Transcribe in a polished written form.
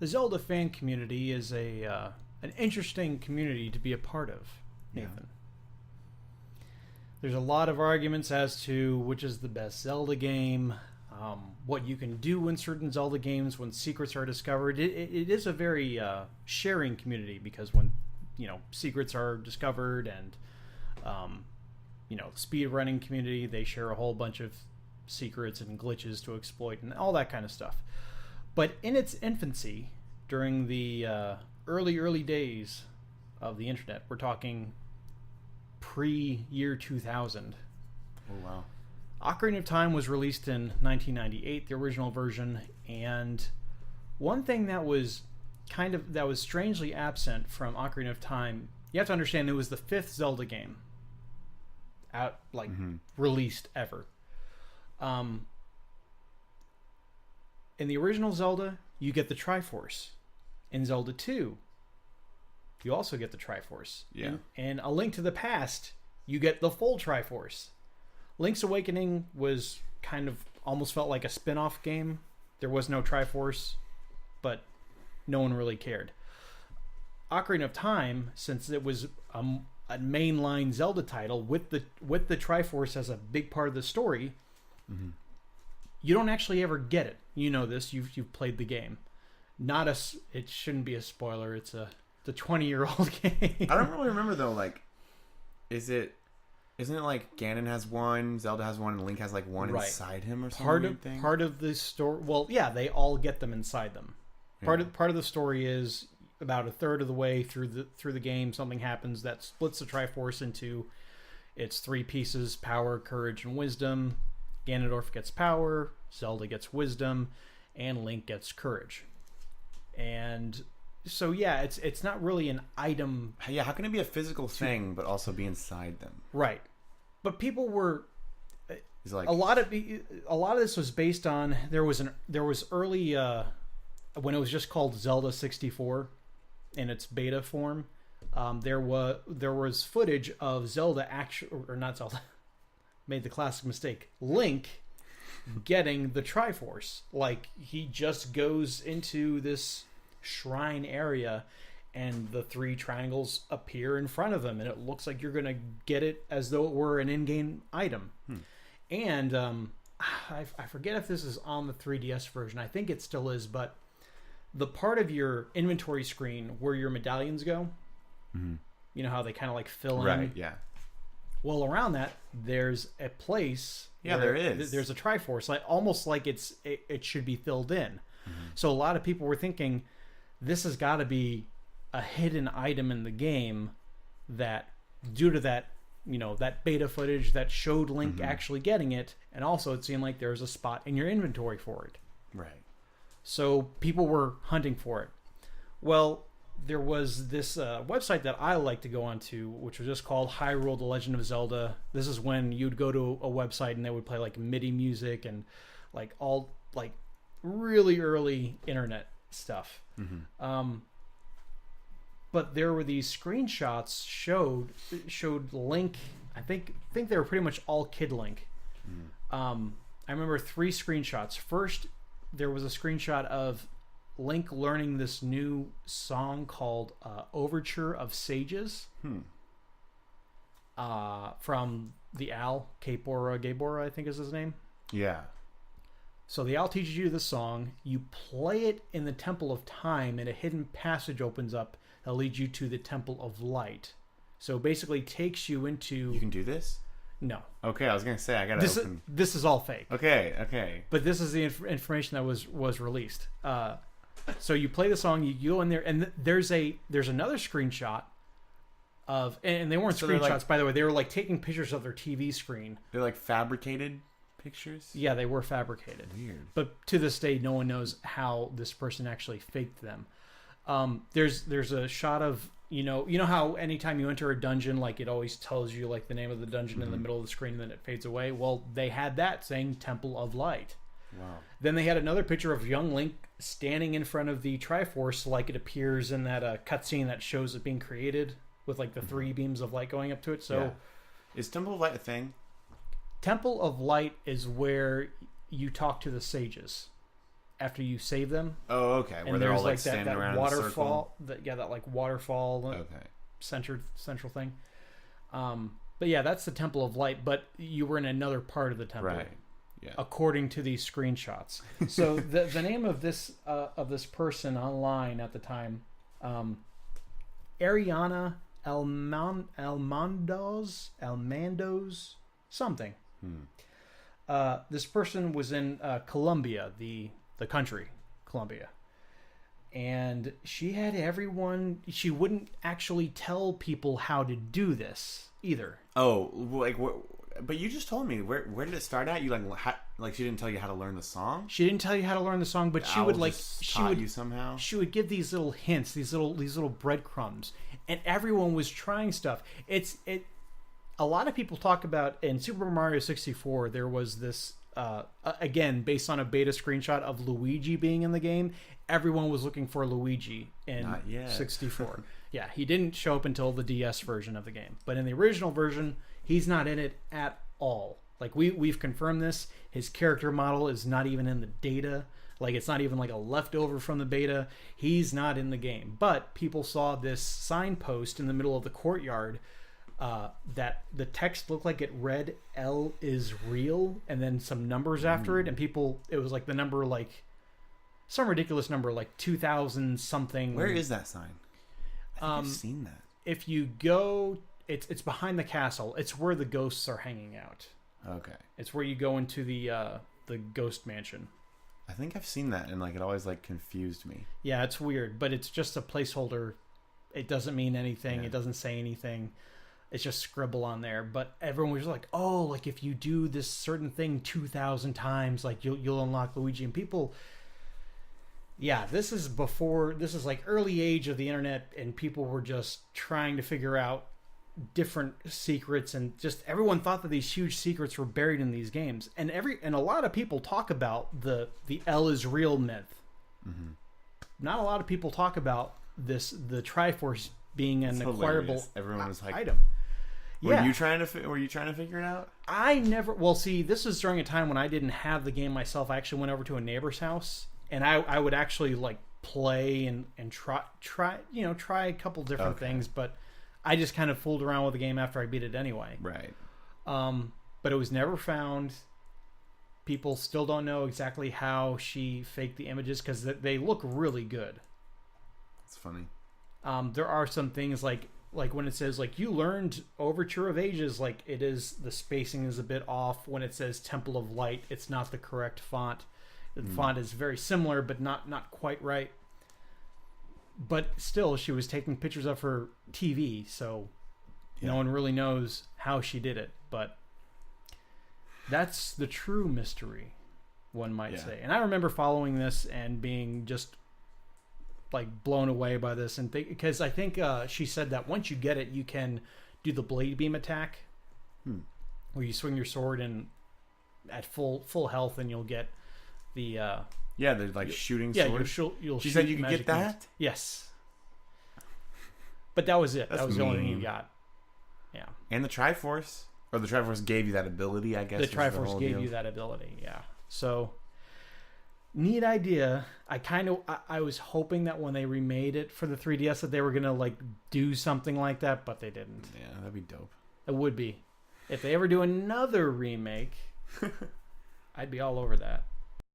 the Zelda fan community is an interesting community to be a part of, Nathan. There's a lot of arguments as to which is the best Zelda game, what you can do in certain Zelda games when secrets are discovered. It is a very sharing community, because when secrets are discovered, and the speedrunning community, they share a whole bunch of secrets and glitches to exploit and all that kind of stuff. But in its infancy, during the early days of the internet, we're talking pre-year 2000. Oh, wow. Ocarina of Time was released in 1998, the original version, and one thing that was strangely absent from Ocarina of Time, you have to understand, it was the 5th Zelda game out, released ever. In the original Zelda, you get the Triforce. In Zelda 2, you also get the Triforce. Yeah. In A Link to the Past, you get the full Triforce. Link's Awakening was kind of almost felt like a spin-off game. There was no Triforce, but no one really cared. Ocarina of Time, since it was a mainline Zelda title with the Triforce as a big part of the story, you don't actually ever get it. You know this. You've played the game. It shouldn't be a spoiler. It's the 20-year-old game. I don't really remember though. Like, isn't it like Ganon has one, Zelda has one, and Link has like one inside him or something? Part of the story. Well, yeah, they all get them inside them. Part of the story is about a third of the way through the game, something happens that splits the Triforce into its 3 pieces: power, courage, and wisdom. Ganondorf gets power, Zelda gets wisdom, and Link gets courage. And so yeah, it's not really an item. Yeah, how can it be a physical thing but also be inside them? Right. But people were like, a lot of this was based on there was early when it was just called Zelda 64 in its beta form. There was footage of Zelda made the classic mistake. Link getting the Triforce. Like, he just goes into this shrine area and the 3 triangles appear in front of him, and it looks like you're going to get it as though it were an in-game item. And I forget if this is on the 3DS version. I think it still is, but the part of your inventory screen where your medallions go, you know how they kind of like fill in? Right, yeah. Well, around that, there's a place. Yeah, there is. There's a Triforce, almost like it should be filled in. So a lot of people were thinking, this has got to be a hidden item in the game that, due to that, that beta footage that showed Link actually getting it, and also it seemed like there was a spot in your inventory for it. Right. So people were hunting for it. Well, there was this website that I like to go onto, which was just called Hyrule: The Legend of Zelda. This is when you'd go to a website and they would play like MIDI music and like all like really early internet stuff. But there were these screenshots showed Link. I think they were pretty much all Kid Link. I remember 3 screenshots. First, there was a screenshot of Link learning this new song called Overture of Sages from the Owl, Gabora, I think is his name. Yeah. So the Owl teaches you the song, you play it in the Temple of Time, and a hidden passage opens up that leads you to the Temple of Light. So basically takes you into... You can do this? No. Okay, I was going to say, I got to open... This is all fake. Okay. But this is the information that was released. So you play the song, you go in there, and there's another screenshot of, and they weren't screenshots, by the way. They were like taking pictures of their TV screen. They're like fabricated pictures? Yeah, they were fabricated. Weird. But to this day, no one knows how this person actually faked them. There's a shot of, you know how anytime you enter a dungeon, like it always tells you like the name of the dungeon in the middle of the screen and then it fades away? Well, they had that saying Temple of Light. Wow. Then they had another picture of young Link standing in front of the Triforce like it appears in that cutscene that shows it being created with like the 3 beams of light going up to it. So yeah. Is Temple of Light a thing? Temple of Light is where you talk to the sages after you save them. Oh, okay. And where they're all there's like standing that around waterfall. That like waterfall. Okay. Central thing. But yeah, that's the Temple of Light. But you were in another part of the temple, Right. Yeah. according to these screenshots. So the name of this person online at the time, Ariana Almandoz something. This person was in Colombia, the country, Colombia. And she had everyone... She wouldn't actually tell people how to do this, either. Oh, like what? But you just told me. Where did it start at? You like she didn't tell you how to learn the song? She didn't tell you how to learn the song, but she would taught you somehow. She would give these little hints, these little breadcrumbs, and everyone was trying stuff. A lot of people talk about in Super Mario 64. There was this again based on a beta screenshot of Luigi being in the game. Everyone was looking for Luigi in 64. Yeah, he didn't show up until the DS version of the game, but in the original version, he's not in it at all. Like we've confirmed this. His character model is not even in the data. Like it's not even like a leftover from the beta. He's not in the game. But people saw this signpost in the middle of the courtyard that the text looked like it read "L is real" and then some numbers after it, and it was like the number like some ridiculous number like 2000 something. Where is that sign? I think I've seen that. If you go, it's behind the castle. It's where the ghosts are hanging out. Okay. It's where you go into the ghost mansion. I think I've seen that, and like it always like confused me. Yeah, it's weird, but it's just a placeholder. It doesn't mean anything. Yeah. It doesn't say anything. It's just scribble on there. But everyone was like, "Oh, like if you do this certain thing 2,000 times, like you'll unlock Luigi." And people, yeah, this is like early age of the internet, and people were just trying to figure out different secrets, and just everyone thought that these huge secrets were buried in these games, and a lot of people talk about the L is real myth. Mm-hmm. Not a lot of people talk about the Triforce being an acquirable. Everyone was like item. Were you trying to figure it out? I never. Well, see, this was during a time when I didn't have the game myself. I actually went over to a neighbor's house, and I would actually like play and try a couple different things, but I just kind of fooled around with the game after I beat it anyway. Right. But it was never found. People still don't know exactly how she faked the images because they look really good. It's funny. There are some things like when it says like you learned Overture of Ages, like it is, the spacing is a bit off. When it says Temple of Light, it's not the correct font. The font is very similar, but not quite right. But still, she was taking pictures of her TV, so no one really knows how she did it. But that's the true mystery, one might say. And I remember following this and being just like blown away by this, and because I think she said that once you get it, you can do the blade beam attack, where you swing your sword and at full health, and you'll get the they're like shooting swords. You'll she said you could get that? Moves. Yes. But that was it. That was the only thing you got. Yeah. And the Triforce. Or the Triforce gave you that ability, I guess. The Triforce gave you that ability, yeah. So, neat idea. I was hoping that when they remade it for the 3DS that they were going to like do something like that, but they didn't. Yeah, that'd be dope. It would be. If they ever do another remake, I'd be all over that.